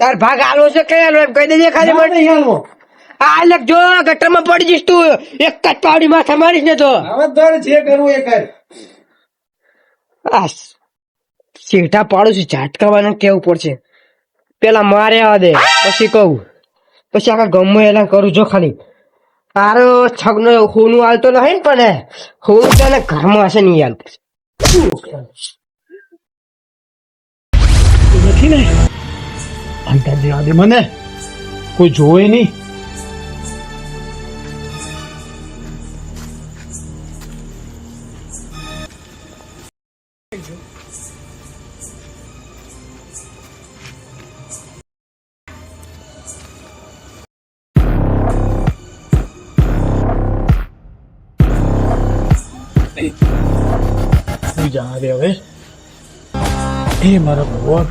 તાર ભાગ આલો છે કઈ આલો એમ કહી દેજે ખાલી મને નહીં હાલવો. આ લખ જો ગટરમાં પડી જઈશ તું એક જ પાવડી માથા મારીશ ને તો હવે તારે જે કરવું એ કર. આ શેઠા પાડું છું ઝાટકાવાને કેવું પડશે પેલા મારે આવા દે પછી કહું પછી આખા ગમે એલા કરું જો ખાલી તારો છગનો હોનું હાલતો નહીં ને પણ હોનું તને ઘરમાં હશે નહીં હાલ નથી ને અંતર દેવા દે મને કોઈ જોવે નહીં. જા દે હવે એ મારા ભગવાન.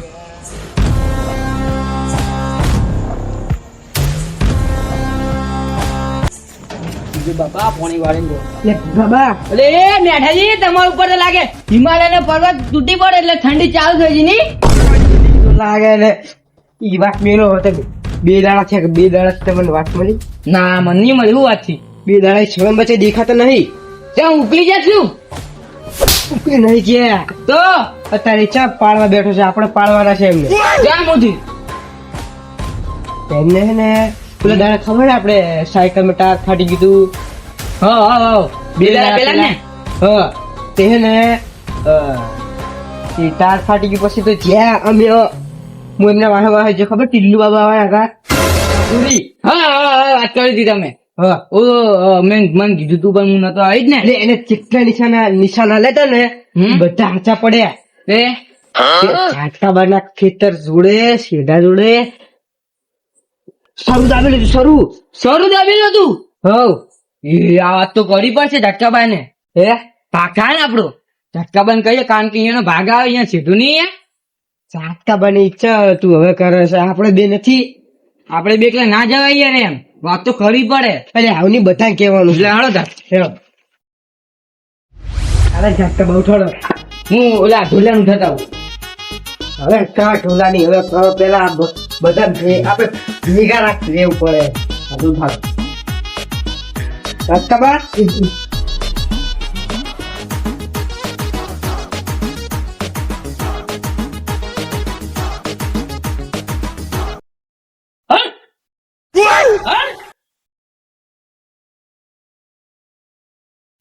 બાપા પોણી વાળી લે બાબા અરે એ મેઠાજી તમારા ઉપર તો લાગે હિમાલય પર્વત તૂટી પડે એટલે ઠંડી ચાલુ થઈ ગઈ ની લાગે ને ઈ વાત મેલો હતો બે દાડા છે કે બે દાડા તમને વાત મળી ના મને નહીં મળી એવું વાત છે બે દાડા છોડમ વચ્ચે દેખાતો નહીં ત્યાં ઉકલી જા છું ઉકળી નહીં ગયા તો અત્યારે ચા પાડવા બેઠો છે આપણે પાડવાના છે એમને ત્યાં મોધી એમને હે ને પેલા દાડા ખબર ને આપણે સાયકલ માં ટાયર ફાટી ગયું હા હા હા બે પેલા દાડા પેલા ને હા તે હે ને ટાયર ફાટી ગયું પછી તો જ્યાં અમે હું એમના વાહે વાહે જે ખબર ટીલ્લુ બાબા આવ્યા હતા પૂરી હા હા હા વાત કરી હતી તમે હા ઓ મેં મને કીધું તું પણ હું નતો આવી જ ને એટલે એને જેટલા નિશાના લેતા ને હમ. બધા હાચા પડ્યા એ ઝાટકાબાના ખેતર જોડે શેઢા જોડે શરૂ દાબી લીધું શરૂ શરૂ દાબેલું હતું હવ એ આ વાત તો કરી પડશે ઝટકાબાઈ ને હે ભાગા ને આપણો ઝટકાબાઈ કહીએ કારણ કે અહીંયાનો ભાગ આવે અહીંયા સીધું નહીં ઝાટકાબાની ઈચ્છા તું હવે કરે છે આપણે બે નથી આપણે બે એકલા ના જવાય યાર એમ વાત તો કરવી પડે એટલે આવની બધા કહેવાનું એટલે હાલો તા હેલો અરે ઝાટકા બહુ થોડો હું ઓલા ઢોલાનું થતા હવે કા ઢોલાની હવે પેલા બધા આપણે ભેગા રાખી રહેવું પડે બધું ભાગ ઝાટકાબા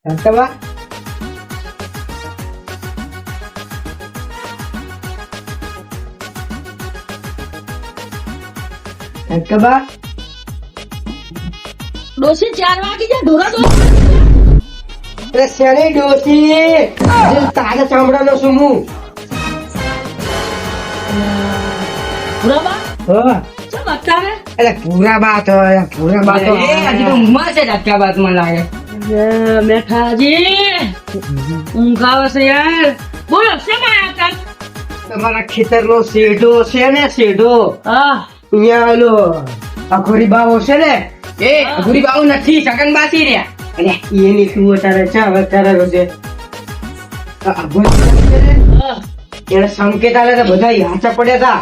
ઝાટકાબા ઝાટકાબા ડોસી 4 વાગી જાય ઢોરા તો અરે શેની ડોસી તાજા ચામડાનો છું હું બરાબર હા શું બતાવે એટલે પૂરા બાત હોય પૂરા બાત એ હજી તો ઊંઘમાં છે ઝટકા બાદ મને લાગે મેઠાજી ઊંઘ આવે છે યાર બોલો શેમાં આયા તમારા ખેતરનો શેઢો છે ને શેઢો હા અહીંયા ઓલો અખોરી બાવો છે ને એ ગુરી બાબુ નથી સગન બાસી રહ્યા અને એની તું અત્યારે ચા વધારે રોજે એને સંકેત આલે તો બધા હાચા પડ્યા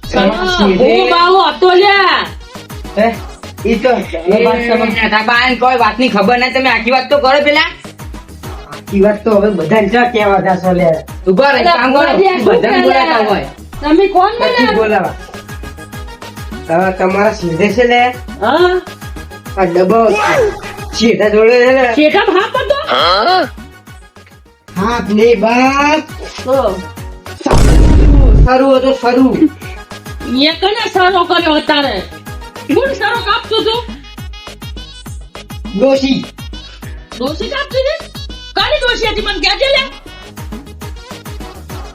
હતા હું બાબુ હતો લ્યા હે? ઈ તો કોઈ વાત ની ખબર નહીં તમે આખી વાત તો કરો પેલા આખી વાત તો હવે બધા ચા કેવા જાશો લે ઉભા રહી કામ કરો બધા બોલાતા હોય તમે કોણ નથી બોલાવા હવે તમારા સીધે છે ને હા આ ડબ્બો સીધા જોડે છે ને શેઠા ભાપ હતો હાથ ને બાપ સરું હતો સરું એ કને સારો કર્યો અત્યારે કોણ સારો કાપતો તો ડોશી દોષી કાપતી ને કાલી દોષી હતી મને કહેજે લે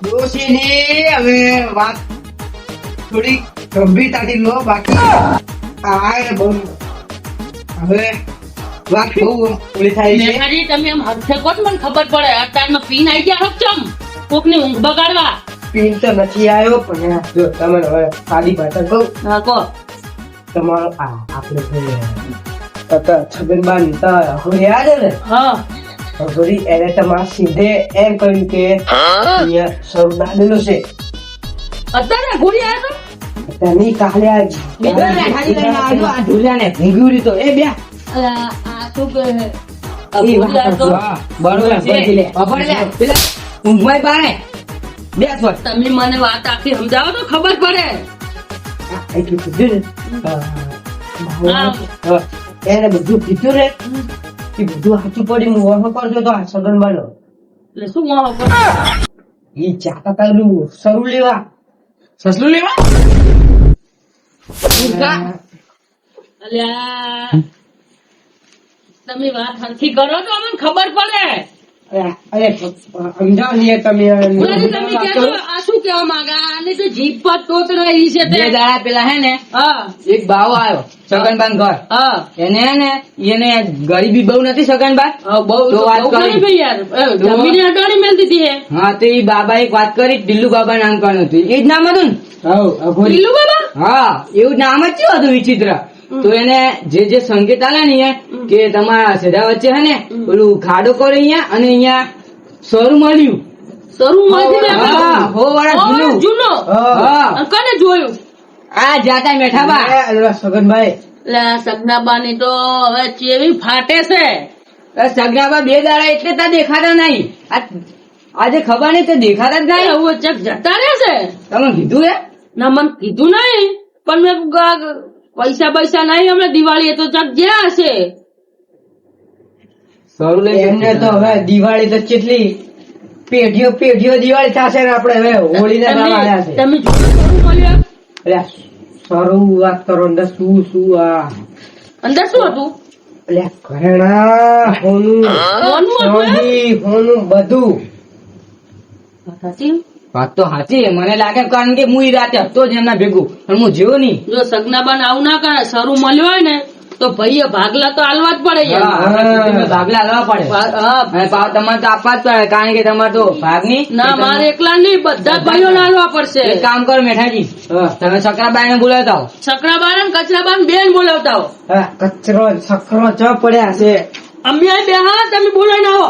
ડોશી ને હવે વાત થોડી ગંભીરતાથી લો બાકી આ બહુ હવે વાત બહુ ઓલી થાય છે મેઘાજી તમે આમ હરખે કોટ મને ખબર પડે અત્યારમાં પીન આવી ગયા હકચમ કોકની ઊંઘ બગાડવા પીન તો નથી આવ્યો પણ જો તમે હવે સાદી ભાષા કહું હા કો તમારો આપણે છગનબાન હવે યાદ ને હા હગોરી એને તમારા સીધે એમ કહ્યું કે અહીંયા શરૂ દાદેલો છે અત્યારે ગોળી આવ્યો તો તમે કાલે આ બીજો મેઠાજી લઈને આવજો આ ઢોલિયાને ભેગું રીતો એ બે અલા, આ શું કહે આ એ ઢોલિયા તો હા, બરોબર છે. ખબર લે પેલા ઊંઘવાય બાણે બેસ વળ. તમે મને વાત આખી સમજાવો તો ખબર પડે. એટલું કીધું ને હા. એને બધું કીધું ને એ બધું સાચું પડી હું ઓળખો કરજો તો આ સગન બનો એટલે શું મોહ ઉપર? ઈ ચાતા તારું સરું લેવા સસલું લેવા ઊંઘા. અલ્યા તમે વાત હરખી કરો તો અમને ખબર પડે. અરે સમજાવો ને તમે બોલાજી, તમે કહેજો, આ શું કહેવા માંગે? આને તો જીભ પર ટોચ રહી છે તે. બે દાડા પેલા હે ને હા એક બાવો આવ્યો સગનબાન ઘર હા એને હે ને એને ગરીબી બહુ નથી સગનબાન બહુ તો વાત બહુ કરી. ખરી ભાઈ યાર. જમીને અડાણી મેલ દીધી હે. હા તો એ બાબા એક વાત કરી ઢીલ્લુ બાબા નામ કાઢ્યું હતું એ જ નામ હતું ને ઢીલ્લુ બાબા? હા એવું જ નામ જ કેવું હતું વિચિત્ર તો એને જે સંકેત આલે ને અહીંયા કે તમારા સેડા વચ્ચે હે ને પેલું ખાડો કરો અહીંયા અને અહીંયા સોરું મળ્યું શરૂ માંથી હા હો વાળા જૂનું જૂનો હા અને કને જોયું? આ જાતા મેઠાબા સગનભાઈ એટલે સગનાબાની તો હવે ચેવી ફાટે છે. સગનાબા બે દાડા એટલે તા દેખાતા નહીં આજે ખબર નહીં તો દેખાતા જ નહીં એવું ચક જતા રહેશે. તમે કીધું હે ના મને કીધું નહીં પણ મેં કીધું આ પૈસા પૈસા નહીં હમણાં દિવાળી તો ચક જ્યાં હશે. સોરું લઈ એમને તો હવે દિવાળી તો કેટલી પેઢીઓ દિવાળી થશે ને આપણે હવે હોળીના દાડા આવ્યા છે તમે જોયું શરૂ મળ્યું? અલ્યા સરું વાત કરો અંદર શું આ અંદર શું હતું? અલ્યા ઘરેણા હોનું કોનું હતું એ? ચાંદી, હોનું બધું સાચી? વાત તો સાચી મને લાગે કારણ કે હું ઈ રાતે હતો જ એમના ભેગું પણ હું જેવો નહીં જો સગનાબાન આવું ના કરે શરૂ મળ્યો હોય ને તો ભાઈએ ભાગલા તો આલવા જ પડે યાર. ભાગલા હલવા પડે હા અને પાવ તમારે તો આપવા જ પડે કારણ કે તમારે તો ભાગ નહીં ના મારે એકલા નહીં બધા ભાઈઓ આલવા પડશે. એક કામ કરો મેઠાજી હા. તમે સકરાબાઈ ને બોલાવતા હો છકરાબાન અને કચરાબાન બેન બોલાવતા હો. હા, કચરો સકરો ચ પડ્યા છે અમે આ બે હા તમે બોલાવીને આવો.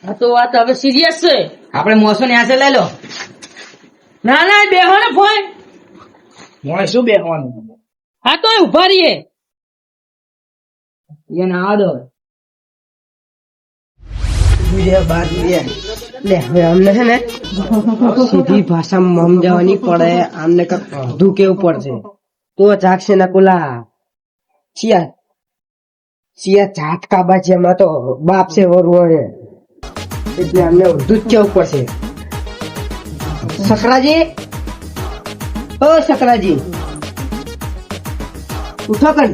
આ તો વાત હવે સિરિયસ છે. આપણે મોસો ને હાથે લઈ લો ના ના બે હો ને ફોય. મોય શું બેહવાનું હા તો એ ઉભા રહીએ. એને આવા દો બીજા બાર બીજા. લે હવે અમને છે ને સીધી ભાષામાં સમજાવવાની પડે આમને કઈક અડધું કેવું પડશે તો જાગશે ના કોલા સિયા ઝાટકા બાજી એમાં તો બાપ છે વરવો એટલે અમને અડધું જ કેવું પડશે સકરાજી ઓ સકરાજી ઉઠો કન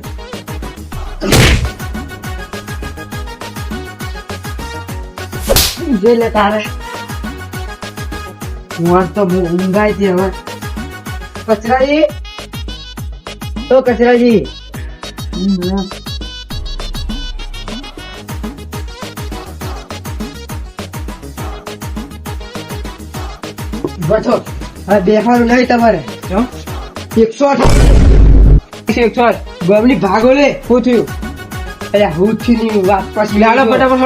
જોઈ લે તારે હું તો ઊંઘાય છે હવે કચરાજી ઓ કચરાજી બેઠો હવે બેસવાનું નહીં તમારે 108 ગમની ભાગો લે શું થયું અરે હું થયું ની વાત પછી હાલો ફટાફટ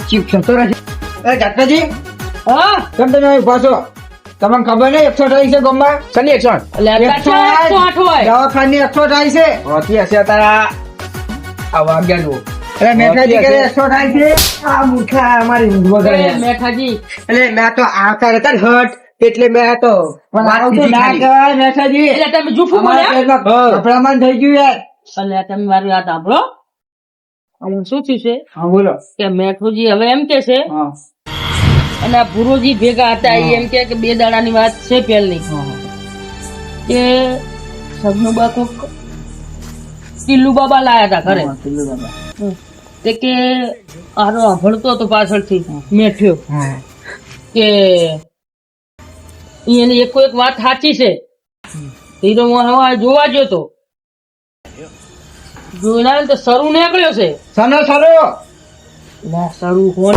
ચીપ થતો નથી અરે જાટનાજી હા કેમ તમે ઉભા છો તમને ખબર નહીં 128 છે ગોમ્બા શની 108 એટલે આ કચરા 108 હોય. દવાખાની 108 છે હોતી હશે તારા આ વાગ્યા જુઓ અરે મેઠાજી કરે 108 છે આ મૂર્ખા અમારી ઊંઘ એ વગાડે મેઠાજી એટલે મેં તો આવતા હતા ને હટ એટલે મેં તો વાત કીધી ખાલી. મેઠાજી એટલે તમે જૂઠું બોલ્યા? કપડામાં થઈ ગયું યાર એટલે તમે મારી વાત સાંભળો. આમાં શું થયું છે હા બોલો કે મેઠુજી હવે એમ કે છે હા અને આ ભુરોજી ભેગા હતા ઈ એમ કે બે દાડાની વાત છે પહેલની કે સગનો બાકો ટીલ્લુ બાબા લાયા હતા ઘરે. તે કે આરો ભણતો હતો પાછળથી મેઠ્યો કે એની એક વાત સાચી છે. હીરો હવે જોવા ગયો તો જોઈને તો સરું નીકળ્યો છે. સનો સરો ના સરું કોણ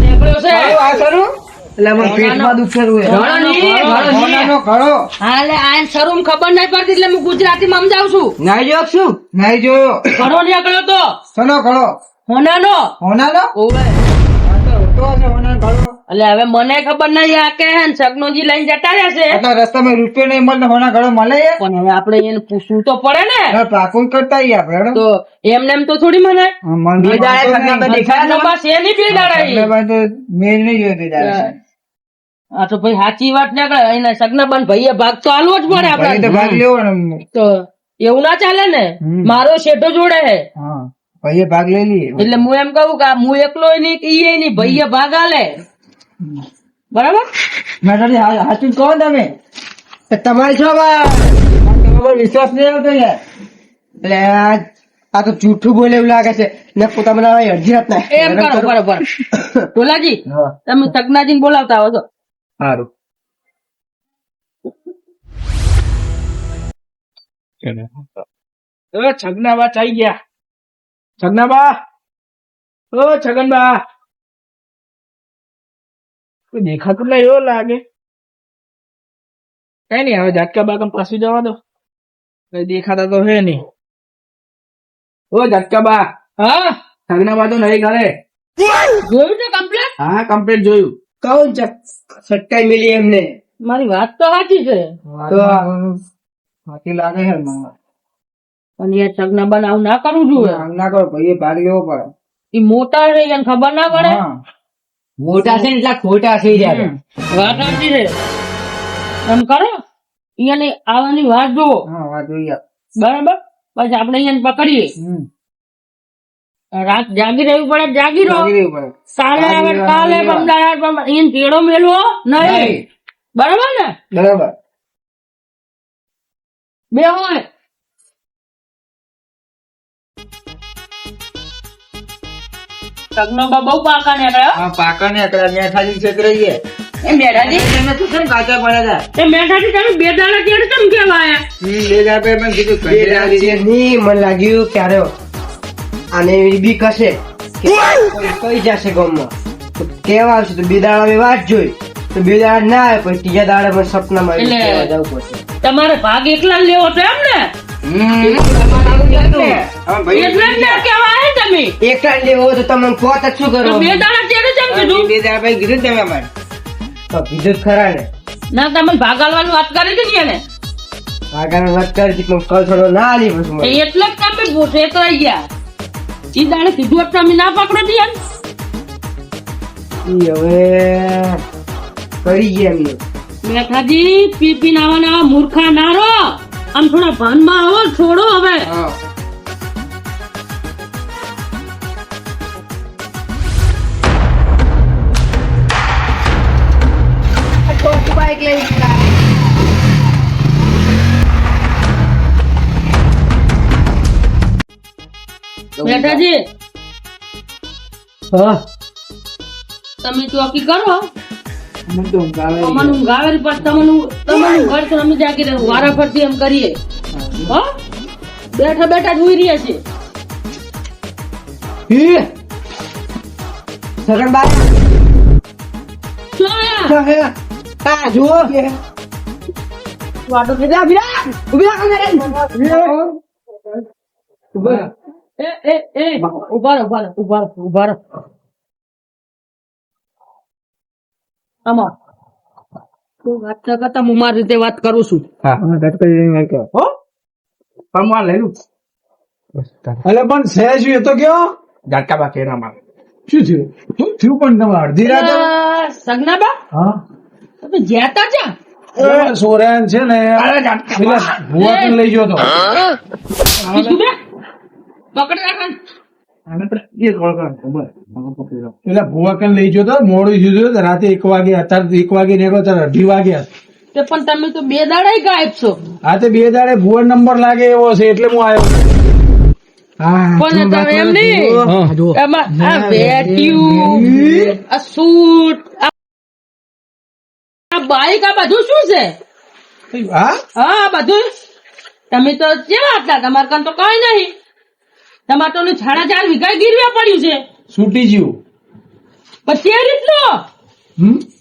નીકળ્યો છે? આ સરો એટલે અમારા પેટમાં દુખેલું છે ઘણો નહીં, ઘણો નહીં. હોનાનો ઘણો હા એટલે આ સરું ખબર નહીં પડતી એટલે હું ગુજરાતીમાં સમજાવું છું. નાઈ જો શું નહીં જોયો ઘણો નીકળ્યો તો સનો ઘણો હોનાનો હોનાનો ઓવે તો હશે હોનાનો ઘણો એટલે હવે મને ખબર નહીં આ કે હે ને સગનોજી લઈને જતા રહેશે આટલા રસ્તામાં રૂપિયો નહીં મળે હોના ઘડો મળે યાર. પણ હવે આપણે એને પૂછવું તો પડે ને હવે પાકું કરતા આવીએ આપણે હેડો. તો એમને એમ તો થોડી મને બે દાડે સગનાબા દેખાયા સગનો બસ એની બે દાડા ઈ. સગનાબા તો મેલ નહીં જોયો બે દાડે. આ તો ભાઈ સાચી વાત નીકળે એના સગનાબન ભાઈએ ભાગ તો આલવો જ પડે ભાઈ તો આપડે ભાગ લેવો ને. તો એવું ના ચાલે ને મારો શેઠો જોડે હે હા ભાઈએ ભાગ લઈ લઈએ. એટલે હું એમ કહું કે આ હું એકલો નહીં કે ઈ નહીં ભાઈએ ભાગ આલે બરાબર મેટાડી હાચું કહો ને તમે. તમારી શું તમારા પર વિશ્વાસ નહીં આવતો યાર. એટલે આ તો જૂઠું બોલે એવું લાગે છે ને પોતા મને અડધી રાત ના એમ કરો બરોબર ટોલાજી તમે સગનાજી ને બોલાવતા આવો છો સારું. છગનાબા ચાઈ ગયા. છગનાબા, ઓ છગનબા, કોઈ દેખાતું નહીં એવો લાગે. કઈ નઈ હવે ઝાટકા બાકમ પાછું જવા દો. કઈ દેખાતા તો હે નઈ. ઓ ઝાટકાબા, હા છગનાબા તો નહીં ઘરે. જોયું છે કમ્પ્લેટ હા કમ્પ્લીટ જોયું. કહું સટકાઈ મિલી એમને. મારી વાત તો સાચી છે તો સાચી લાગે છે મને. પણ એ સગના બનાવ ના કરવું જોઈએ આમ ના કરો ભાઈએ ભાગ લેવો પડે. એ મોટા છે એને ખબર ના પડે હા. મોટા છે ને એટલા ખોટા છે યાર. વાત સાચી છે એમ કરો અહીંયાની આવવાની વાત જુઓ હા વાત જોઈએ. બરાબર પછી આપણે અહીંયા પકડીએ રાત જાગી રહેવું પડે જાગી રહો લાગી રહ્યું પડે. કાલે આવે કાલે અહીંયા પેડો મેળવો નહીં બરાબર ને બરાબર. બે હોય સગનો બહુ પાકા નીકળ્યા હા પાકા ને એકડા મેઠાજી છેક રહીએ. એ મેઠાજી તમે તો કેમ કાચા પડ્યા હતા? એ મેઠાજી તમે બે દાડા કેમ કેમ કેવાય બે દાડા પહેલા મેં કીધું બે રાજ્ય ની મને લાગ્યું ક્યારે આને એવી બીક હશે કે કઈ જશે ગામમાં તો કેવા આવશે તો બે દાડા મેં વાત જોઈ તો બે દાડા ના આવે પછી ત્રીજા દાડા મને સપનામાં આવ્યું એટલે- કેવા જવું પડશે. તમારે ભાગ એકલા લેવો છે એમ ને એટલે જ ના કહેવાય તમે એકલા લેવો હોય તો તમે કહો તો શું તો કરો બે દાડા ચેડે કેમ કીધું બે દાડા પછી કીધું ને તમે અમારે. તો કીધું જ ખરા ને ના તમે ભાગ આલવાની વાત કરી હતી ને એને આગળ વાત કરી હતી પણ કલ થોડો ના આલી પછી મને. એટલે જ તમે પૂછે તો આઈ ગયા ઈ દાડે કીધું હોત તો અમે ના પકડો તી એમ ઈ હવે કરી ગયા એમને મેઠાજી પી પી નાવા મૂર્ખા ના રહો આમ થોડા ભાનમાં આવો છોડો હવે હા. મેઠાજી હા તમે ચોકી કરો મને તો ઊંઘ આવે. અમને ઊંઘ આવે ને પછી તમારું ઘર તો અમે જાગી રહે વારા ફરતી એમ કરીએ હો બેઠા બેઠા જોઈ રહ્યા છે ઈ સગનબા શું આયા? આ જુઓ વાટો કે જા બિરા ઉભી રાખ ઉભા એ ઉભા રહો આમાં તું વાત ના કરતા હું મારી રીતે વાત કરું છું હા વાત કરી રહી કે હો પરમાર લઈ લઉં. અલે પણ સહેજ એ તો કયો ઝાટકાબા કેરા માં શું થયું? શું થયું પણ તમે અડધી રાત સગનાબા હા તમે જ્યાતા જા એ સોરેન છે ને પેલા ભુવા લઈ ગયો તો બીજું બે પકડી રાખો પેલા ભુવા કન લઈ ગયો તો મોડું થયું તો રાતે 1 વાગે અત્યારે 1 વાગે નીકળ્યો ત્યારે 2:30 વાગ્યા તે પણ તમે તો બે દાડા ગાયબ છો આ તો 2 દાડે ભુવા નંબર લાગે એવો છે એટલે હું આવ્યો. પણ તમે એમ નહીં હા. એમાં આ વેટ્યું આ સૂટ આ બાઈક આ બધું શું છે હા હા આ બધું તમે તો કેવા હતા તમારે કાન તો કઈ નહીં તમારે તો 4.5 વીઘા ગીરવા પડ્યું છે છૂટી ગયું. પણ તે રીતનું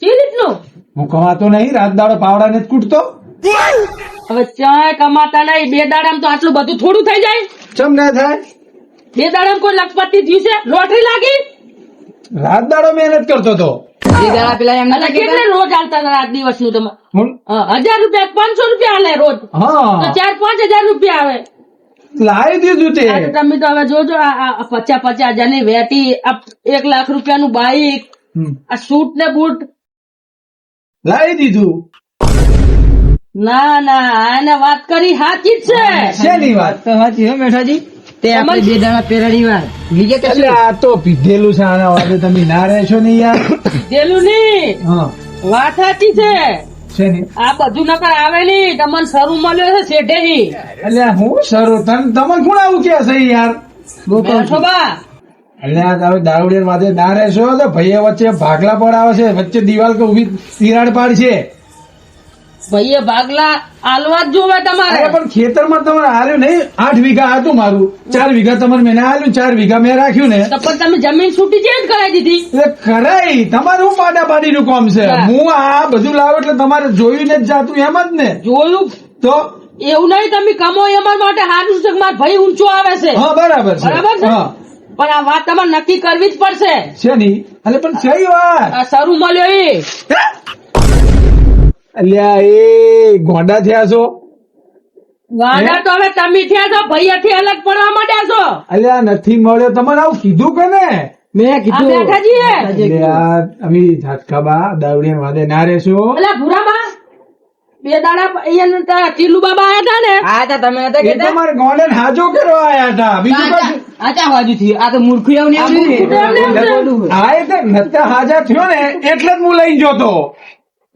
તે રીતનું હું કમાતો નહીં રાત દાડો પાવડા ને જ કૂટતો. હવે ચાય કમાતા નહીં બે દાડામાં તો આટલું બધું થોડું થઈ જાય ચમ ના થાય? બે દાડામાં કોઈ લખપતિ થયું છે લોટરી લાગી રાત દાડો મહેનત કરતો તો બે દાડા પેલા એમ અને નતા કેટલે કહેતા? રોજ હાલતા હતા રાત દિવસ નું તમે હું 1000 રૂપિયા 500 રૂપિયા હાલે રોજ તો હા 4-5 હજાર રૂપિયા આવે લાવી દીધું તે આ તો તમે તો હવે જોજો આ 50 હજાર ની વેટી આ 1 લાખ રૂપિયાનું બાઈક હમ. આ સૂટ ને બૂટ લાવી દીધું ના આને વાત કરી સાચી જ છે શેની વાત તો સાચી હો મેઠાજી તે આપણે બે દાડા પહેલાની વાત બીજે એટલે કશું આ તો પીધેલું છે આના વાદે તમે ના રહેશો નહીં યાર પેલું ની હા વાત સાચી છે શેની આ બધું નકર આવે નહીં તમને શરૂ મળ્યો છે શેઠે ની એટલે હું શરૂ તમને કોણ આવું કે છે યાર બહુ કહું છું. બા એટલે આ તમે દારૂડિયા માથે ના રહેશો તો ભાઈ વચ્ચે ભાગલા પડાવે છે વચ્ચે દિવાલ કે ઉભી તિરાડ પાડશે ભાઈએ ભાગલા આલવા જ જોવે તમારે અરે પણ ખેતરમાં તમારે હાર્યું નહીં 8 વીઘા હતું મારું 4 વીઘા તમારે મેં હાલ્યું 4 વીઘા મેં રાખ્યું ને તો પણ તમે જમીન છૂટી ચેન્જ કરાવી દીધી એટલે ખરાઈ તમારું હું પાડાપાડી નું કામ છે હા. હું આ બધું લાવું એટલે તમારે જોયું ને જ જાતું એમ જ ને જોયું તો એવું નહીં તમે કમો એમાં માટે સારું છે કે મારો ભાઈ ઊંચો આવે છે હા બરાબર છે બરાબર છે હા પણ આ વાત તમારે નક્કી કરવી જ પડશે છે નહીં એટલે પણ સહી વાત આ શરૂ મળ્યો એ અલ્યા એ ગોંડા થયા છો વાડા તો હવે તમે થયા છો ભૈયાથી અલગ પડવા માંડ્યા છો અલ્યા નથી મળ્યો તમારે આવું કીધું કે ને મેં આ કીધું બેઠાજી હે અલ્યા અમે ઝાટકાબા દાવડિયા વાદે ના રહેશો અલા ભૂરાબા બે દાડા અહીંયા ટીલુ બાબા આયા હતા ને આ તા તમે હતા એ કહેતા? તમારે ગોંડે હાજો કરવા આયા હતા બીજું આ કશું આ ચા બાજુ થી આ તો મૂર્ખું એવું ને આ મૂર્ખું એવું ને એવું છે. હા એ તો નતા હાજા થયો ને એટલે જ હું લઈને જોતો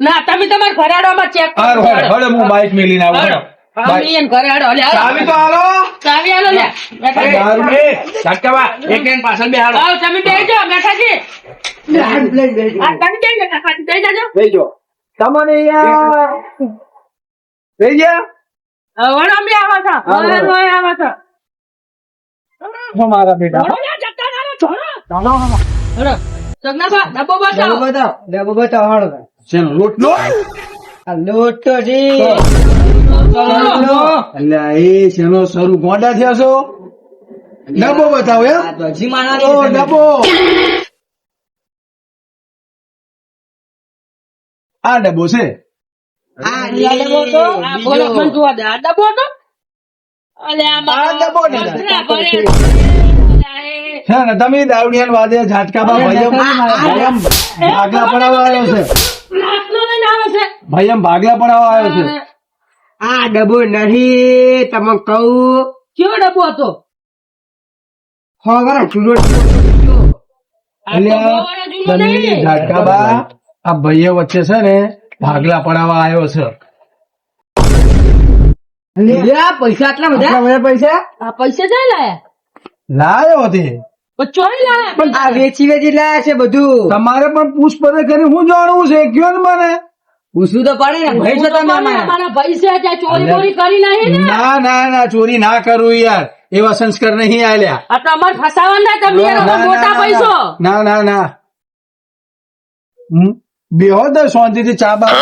ના તમે તમારા ઘરાડામાં ચેક હાર હવે હું બાઈક મેલીને આવું હેડો. બાઈક. ઘરાડો લે ચાવી તો હાલો ચાવી આલો લે બેઠાજી. દારૂ ને આવો, તમે બેસજો બેઠાજી આ તમે કેમ બેઠા? બેસી જાજો તમને યાર રહી ગયા વડો બી આવા છો હા, વડો. વડો આવા છો મારા બેટા વડો લે, જતા ના રે, છોડો. વડો. સગનાબા, ડબ્બો બતાવો. ડબ્બો બતાવો હાલો શેનો લોટલો આ લોટ તો જી અલ્યા એ શેનો શરૂ ગોંડા થયા છો ડબ્બો બતાવો એમ આ તો હજી માના ઓ ડબ્બો આ ડબ્બો છે આ ડબ્બો તો આ બોલો, મને જોવા દે. આ ડબ્બો હતો? અલે આમાં આ ડબ્બો ને. કચરા ભર્યા છે. અલા એ. છે ને તમે દાવડિયાન વાદે ઝાટકાબા ભાઈમ ભાગલા પડાવવા આવ્યો છે લાકડો લઈને આવે છે. ભાઈમ ભાગલા પડાવવા આવ્યો છે આ ડબ્બો નહીં તમે કહું કયો ડબ્બો હતો? ખબર ચૂલો આ તો અલ્યા બહુ જૂનો તમે નહીં. ઝાટકાબા આ ભાઈઓ વચ્ચે છે ને ભાગલા પડાવવા આવ્યો છે પૈસા આટલા બધા આટલા બધા પૈસા આ પૈસા ક્યાં લાયા? લાયો તે પણ ચોરી લાયા પણ આ વેચી લાયા છે બધું તમારે પણ પૂછપરછ કરી હું જાણવું છે કયો ને મને પૂછવું તો પડે ને ભાઈ છો તમે અમારા. અમારા ભાઈ છે ત્યાં ચોરી બોરી કરી નહીં ને ના ના ના ચોરી ના કરું યાર એવા સંસ્કાર નહીં આલ્યા આ તો અમારે ફસાવાના તમે યાર, અમે મોટા પૈસો ના ના ના બેહો તો શાંતિથી ચા બા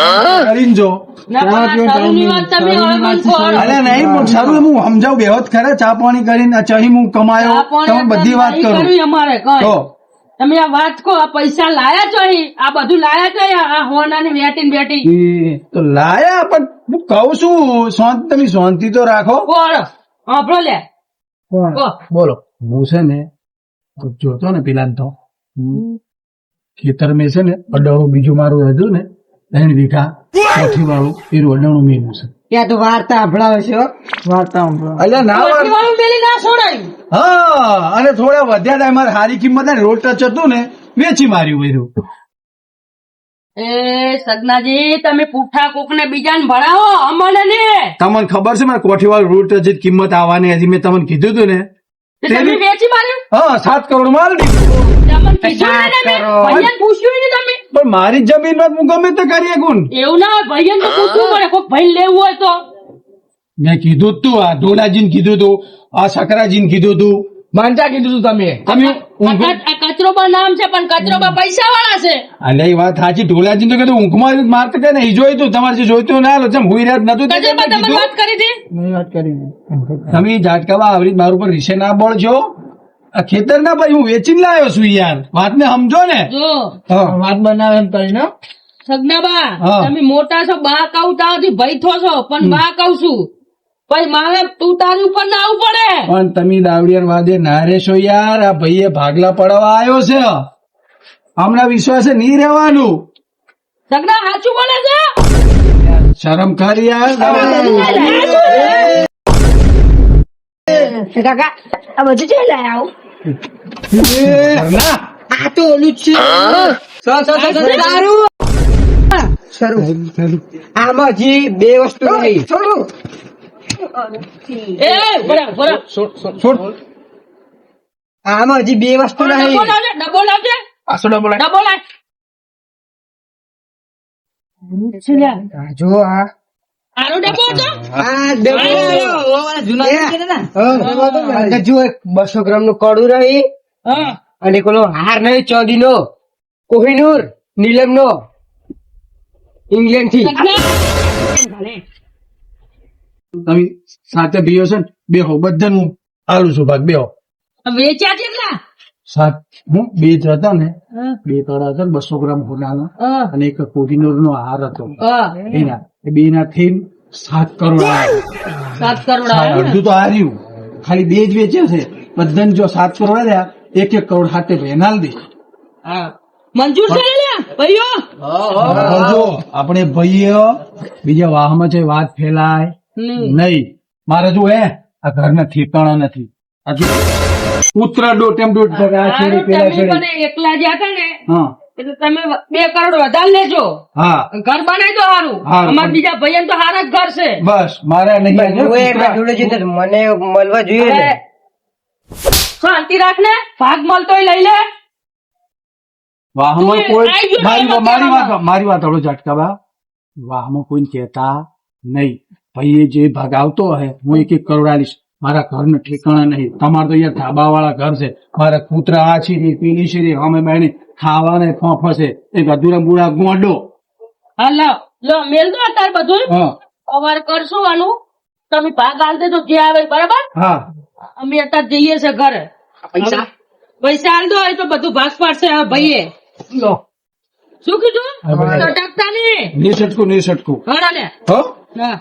કરીને જો ના પણ આ શરૂની વાત તમે હવે મને કહો. અરે નહીં પણ સારું હું સમજાવું બેહો જ ખરા ચા પાણી કરીને આ ચહી હું કમાયો આ પણ તમે બધી વાત નહીં કરું કરવી અમારે કઈ. તો તમે આ વાત કહો, આ પૈસા લાયા છો અહીં? આ બધું લાયા છો અહીં? આ હોના ને વેટી ને બેટી તો લાયા પણ હું કહું છું શાંતિ તમે શાંતિ તો રાખો કોણ આપણો લે કહો. બોલો હું છે ને તો જોતો ને પેલા તો ખેતર મેં છે ને અડાણું બીજું મારું હતું ને 3 વીઘા કોઠી વાળું એ અડાણું મેલું છે ત્યાં તો વાર્તા સંભળાવે છે હો. વાર્તા સંભળાવે. અલ્યા ના કોઠી વાળું પેલી ના છોડાયું. હા અને થોડા વધ્યા હતા મારે સારી કિંમત રોડ ટચ હતું ને વેચી માર્યું બધું એ સગનાજી તમે પુઠ્ઠા કોક ને બીજાને ભણાવો અમને ને તમને ખબર છે મારે કોઠીવાળ રોડ ટચ કિંમત આવવાની હતી મેં તમને કીધું હતું ને તે તમે વેચી માર્યું. હા 7 કરોડ માં આલી દીધું તમને કીધું ને તમે? કરો. ભાઈને પૂછ્યું નહીં તમે? પણ મારી જમીન માં હું ગમે તે કરીએ ગુણ એવું ના હોય, ભાઈને તો પૂછવું પડે. કોક ભાઈ લેવું હોય તો મેં કીધું જ તું આ ધોલાજીને કીધું તું આ સકરાજીને કીધું તું માનતા કીધું તું તમે તમે આ કચરોબા નામ છે પણ કચરોબા પૈસા વાળા છે. અલે એ વાત સાચી ઢોલાજી તો કીધું ઊંઘમાં મારતો કે નહીં જોઈતું તમારે જે જોઈતું ના લો જેમ હુઈ રાત નતું તે કચરોબા તમને તમે કીધું. વાત કરી હતી? તમે ઝાટકાવા આવરી મારું પર વિશે ના બોલજો આ ખેતર ના ભાઈ હું વેચીને લાવ્યો છું યાર વાતને સમજો ને જો હા વાત બનાવે એમ કરીને સગનાબા હા. તમે મોટા છો બા કહું તાવથી ભય થો છો પણ બા કહું છું પછી મારે તું તારી ઉપર ના આવવું પડે પણ તમે દાવડિયાર વાદે ના રહેશો યાર આ ભાઈએ ભાગલા પડવા આવ્યો છે હમણાં વિશ્વાસે નહીં રહેવાનું સગના સાચું બોલે છે શરમ ખરી યાર કાકા આ બધું છે લાયા ના આ તો ઓલું જ છે સારું આમાં હજી બે વસ્તુ નહીં એ બરાબર આમાં હજી બે વસ્તુ નહીં ડબો લાવજે ડબો લાવ જો આ આરો ડબો હતો જો એક 200 ગ્રામ નું કડું રહી હા અને કોનો હાર નહીં ચોદી નો કોહિનૂર નીલમ નો ઇંગ્લેન્ડ થી તમે સાથે ભીઓ છે ને બેહો બધાને હું આલું છું ભાગ બેહો વેચ્યા કેટલા સાત હું બે જ હતા ને બે તળા હતા ને 200 ગ્રામ હોનાનો હા અને એક કોહિનૂર નો હાર હતો હા એના એ બે ના થઈ 7 કરોડ આવ્યા 7 કરોડ આવ્યા ને? અડધું તો હાર્યું ખાલી બે જ વેચ્યા છે બધાને જો 7 કરોડ આવ્યા 1 કરોડ હાથે ભેનાલ દે હા મંજૂર છે ને લ્યા ભાઈઓ પણ જો આપણે ભાઈઓ બીજા વાહમાં છે વાત ફેલાય નહીં મારે જો આ ઘરના ઠેકાણા નથી આ જો ઉતરા ડો ટેમ ડોટ આ છેડે પેલા તમે છેડે મને એકલા જ્યાં હતા ને હા એટલે તમે 2 કરોડ વધારે લેજો હા ઘર બનાવી દો સારું હારું. અમારા બીજા ભાઈ તો સારા જ ઘર છે બસ મારે નહીં જોડે જઈને મને મળવા જોઈએ ને. હવે શાંતિ રાખ ને ભાગ મળતો લઈ લે વાહમાં તું કોઈ આઈ ગયો મારી એમાં મારી વાત કહેવામાં. મારી વાત હળો ઝટકાવા વાહમાં કોઈ કહેતા નહીં ભાઈએ જે ભાગ આવતો હે હું 1 કરોડ આલીશ મારા ઘરને ઠેકાણા નહીં તમારે તો યાર ધાબા વાળા ઘર છે મારા કૂતરા આ છીરી પીલી છીરી અમે બેને ખાવાને ફોફસે એક અધૂરા બુરા ગોંડો હા લાવ લો મેલ દો અત્યારે બધું હા અમારે કરશું આનું તમે ભાગ આલ દેજો જે આવે એ, બરાબર હા અમે અત્યારે જઈએ છે ઘરે પૈસા આલ દો એ તો બધું ભાગ પાડશે આ ભાઈએ લો શું કીધું હા, બરાબર. ટકતા નહીં નિસટકું હણા ને હો હા